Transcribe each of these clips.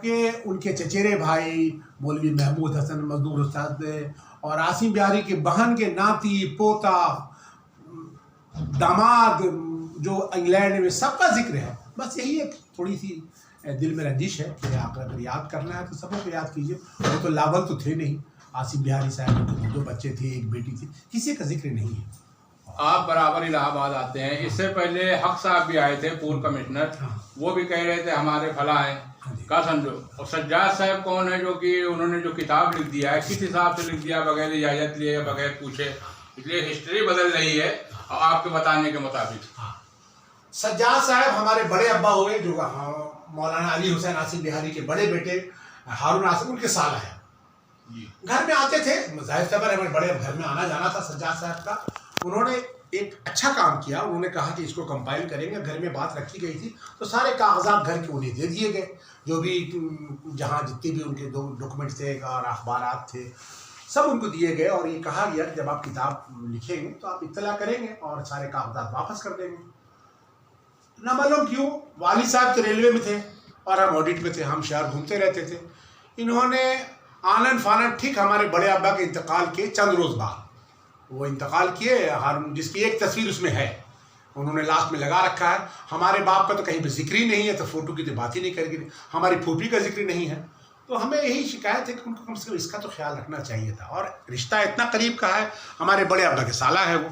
कि उनके चचेरे भाई मौलवी महमूद हसन मजदूर उस्ताद और आसिम बिहारी के बहन के नाती पोता दामाद जो इंग्लैंड में, सबका जिक्र है। बस यही एक थोड़ी सी दिल में रंजिश है कि आप अगर याद करना है तो सबों को याद कीजिए। वो तो लाभल तो थे नहीं, आसिम बिहारी साहब के 2 बच्चे थे, 1 बेटी थी, किसी का जिक्र नहीं है। आप बराबर इलाहाबाद आते हैं, इससे पहले हक साहब भी आए थे, पूर्व कमिश्नर। वो भी कह रहे थे हमारे फला हैं, क्या समझो। और सज्जाद साहब कौन है जो कि उन्होंने जो किताब लिख दिया है, किस हिसाब से लिख दिया, बगैर इजाज़त लिए, बगैर पूछे। इसलिए हिस्ट्री बदल रही है आपके बताने के मुताबिक। सज्जाद साहब हमारे बड़े अब्बा हुए, जो मौलाना अली हुसैन आसिम बिहारी के बड़े बेटे हारून आसिम, उनके साला है। घर में आते थे, जाहिर खबर है हमारे बड़े घर में आना जाना था सज्जाद साहब का। उन्होंने एक अच्छा काम किया, उन्होंने कहा कि इसको कंपाइल करेंगे। घर में बात रखी गई थी तो सारे कागजात घर के उन्हें दे दिए गए, जो भी जहाँ जितने भी उनके डॉक्यूमेंट थे और अखबारात थे सब उनको दिए गए। और ये कहा गया कि जब आप किताब लिखेंगे तो आप इत्तला करेंगे और सारे कागजात वापस कर देंगे। न मालूम क्यों वाली साहब तो रेलवे में थे और हम ऑडिट में थे, हम शहर घूमते रहते थे। इन्होंने आनन फानन ठीक हमारे बड़े अब्बा के इंतकाल के चंद रोज़ बाद वो इंतकाल किए, जिसकी एक तस्वीर उसमें है, उन्होंने लास्ट में लगा रखा है। हमारे बाप का तो कहीं पर जिक्र ही नहीं है, तो फ़ोटो की तो बात ही नहीं करेगी। हमारी फूफी का जिक्र नहीं है, तो हमें यही शिकायत है कि उनको कम से कम इसका तो ख्याल रखना चाहिए था। और रिश्ता इतना करीब का है, हमारे बड़े अब्बा के साला है वो,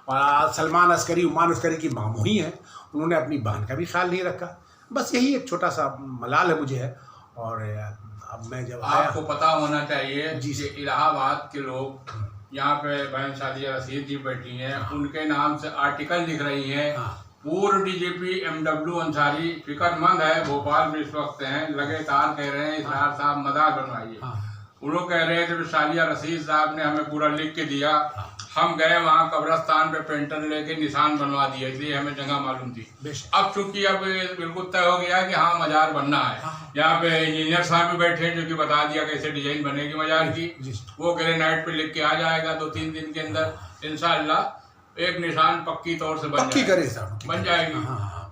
और सलमान अस्करी उमान अस्करी की मामू ही है। उन्होंने अपनी बहन का भी ख्याल नहीं रखा। बस यही एक छोटा सा मलाल है मुझे है। और अब मैं जब आपको पता होना चाहिए जी से इलाहाबाद के लोग यहाँ पे बहन सादिया रशीद जी बैठी हैं, उनके नाम से आर्टिकल लिख रही हैं। पूर्व डीजीपी MW अंसारी फिक्रमंद है, भोपाल में इस वक्त हैं, लगातार कह रहे हैं इसरार साहब मदार बनवाइए। वो लोग कह रहे थे सादिया रशीद साहब ने हमें पूरा लिख के दिया, हम गए वहाँ कब्रस्तान पे पेंटर लेके निशान बनवा दिया, इसलिए हमें जगह मालूम थी। अब चूंकि अब बिल्कुल तय हो गया कि हाँ मजार बनना है। यहाँ पे इंजीनियर साहब भी बैठे हैं जो कि बता दिया कैसे डिजाइन बनेगी मजार की। वो ग्रेनाइट पे लिख के आ जाएगा 2-3 दिन के अंदर इंशाअल्लाह एक निशान पक्की तौर से बन जाएगी।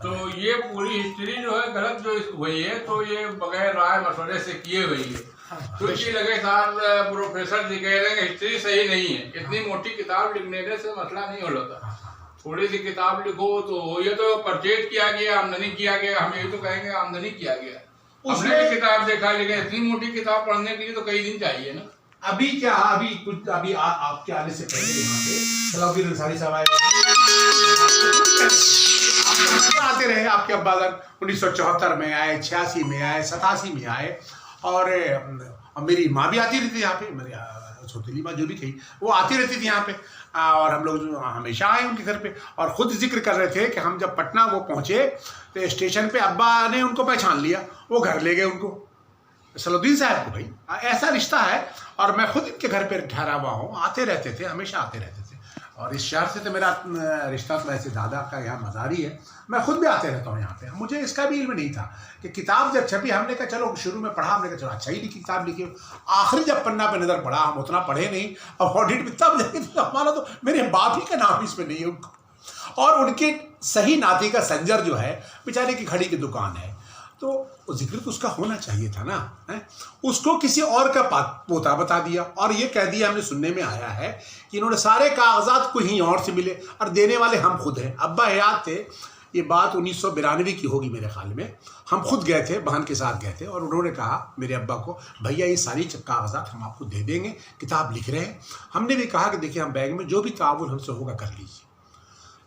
तो ये पूरी हिस्ट्री जो है गलत जो हुई है, तो ये बगैर राय मशवरे से किए हुई है। क्योंकि लगे साल प्रोफेसर जी कह रहे हैं हिस्ट्री सही नहीं है, इतनी मोटी किताब लिखने से मसला नहीं होता। थोड़ी सी किताब लिखो तो ये तो परचेज किया गया, आमदनी किया गया, हम यही तो कहेंगे आमदनी किया गया। उसने भी किताब देखा, लेकिन इतनी मोटी किताब पढ़ने के लिए तो कई दिन चाहिए ना। अभी क्या अभी आपके आने से पहले यहाँ पे सलाउद्दीन अंसारी साहब आते रहे। आपके अब्बाजान 1974 में आए, 86 में आए, 87 में आए। और मेरी माँ भी आती रहती थी यहाँ पे, मेरी सौतेली माँ जो भी थी वो आती रहती थी यहाँ पे। और हम लोग हमेशा आए उनके घर पे। और ख़ुद जिक्र कर रहे थे कि हम जब पटना वो पहुँचे तो स्टेशन पे अब्बा ने उनको पहचान लिया, वो घर ले गए उनको, सलाउद्दीन साहब को। भाई ऐसा रिश्ता है। और मैं खुद इनके घर पे ठहरा हुआ हूँ, आते रहते थे, हमेशा आते रहते थे। और इस शहर से तो मेरा रिश्ता तो ऐसे दादा का यहाँ मज़ारी है, मैं खुद भी आते रहता हूँ यहाँ पे। मुझे इसका भी इल्म नहीं था कि किताब जब छपी, हमने कहा चलो शुरू में पढ़ा, हमने कहा चलो अच्छा ही लिखी किताब लिखी। आखिरी जब पन्ना पे नज़र पड़ा, हम उतना पढ़े नहीं, अब ऑडिट में तब जाके हमारा तो मेरे बाप ही का नाम इसमें नहीं है उनको। और उनके सही नाती का संजर जो है बेचारे की घड़ी की दुकान है, तो जिक्र तो उसका होना चाहिए था ना, है? उसको किसी और का पोता बता दिया। और ये कह दिया, हमने सुनने में आया है कि इन्होंने सारे कागजात कहीं और से मिले और देने वाले हम खुद हैं। अब्बा हयात थे, ये बात 1992 की होगी मेरे ख्याल में। हम खुद गए थे, बहन के साथ गए थे, और उन्होंने कहा मेरे अब्बा को, भैया ये सारी कागजात हम आपको दे देंगे, किताब लिख रहे हैं। हमने भी कहा कि देखिए हम बैग में जो भी ताउन हमसे होगा कर लीजिए।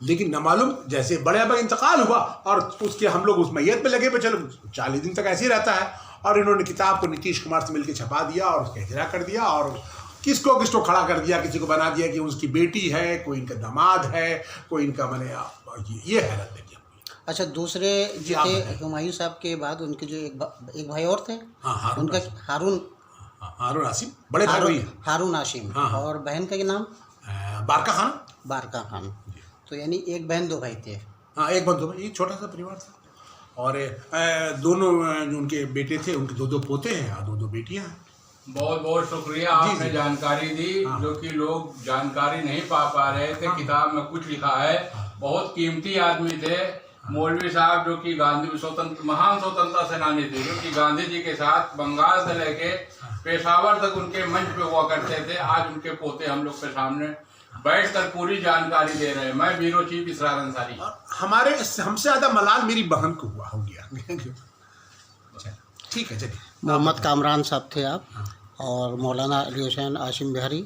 लेकिन न मालूम जैसे बड़े अब्बा इंतकाल हुआ और उसके हम लोग उस मैयत पे लगे पे, चलो 40 दिन तक ऐसे ही रहता है। और इन्होंने किताब को नीतीश कुमार से मिलकर छपा दिया और उसका इजरा कर दिया, और किसको खड़ा कर दिया, किसी को बना दिया कि उसकी बेटी है, कोई इनका दामाद है, कोई इनका मैंने ये हैरत देखिए। अच्छा, दूसरे जो थे हुमायूं साहब के बाद उनके जो एक भाई और थे, उनका हारून आसिम, बड़े भाई हारून आसिम, और बहन का नाम बारका खान। तो यानी एक बहन 2 भाई थे। हाँ, एक बहन 2 भाई, ये छोटा सा परिवार था। और दोनों जो उनके बेटे थे, उनके 2 पोते हैं और 2 बेटियां हैं। बहुत बहुत शुक्रिया, आपने जानकारी दी जो कि लोग जानकारी नहीं पा रहे थे। किताब में कुछ लिखा है, बहुत कीमती आदमी थे, मौलवी साहब जो कि गांधी महान स्वतंत्रता सेनानी थे, जो कि गांधी जी के साथ बंगाल से लेके पेशावर तक उनके मंच पे हुआ करते थे। आज उनके पोते हम लोग के सामने बैठकर पूरी जानकारी दे रहे हैं। मैं ब्यूरो चीफ इसरार अंसारी। हमारे हमसे ज्यादा मलाल मेरी बहन को हो गया। ठीक है, चलिए। मोहम्मद कामरान साहब थे आप, और मौलाना अली हुसैन आसिम बिहारी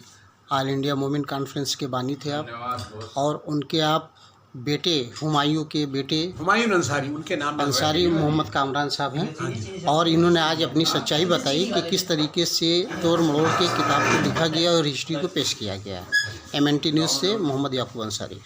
ऑल इंडिया मोमिन कॉन्फ्रेंस के बानी थे आप, और उनके आप बेटे हुमायूं के बेटे हुमायूं अंसारी, उनके नाम अंसारी मोहम्मद कामरान साहब हैं। और इन्होंने आज अपनी सच्चाई बताई कि किस तरीके से तोड़ मरोड़ के किताब को लिखा गया और हिस्ट्री को पेश किया गया है। MNT न्यूज़ से मोहम्मद याकूब अंसारी।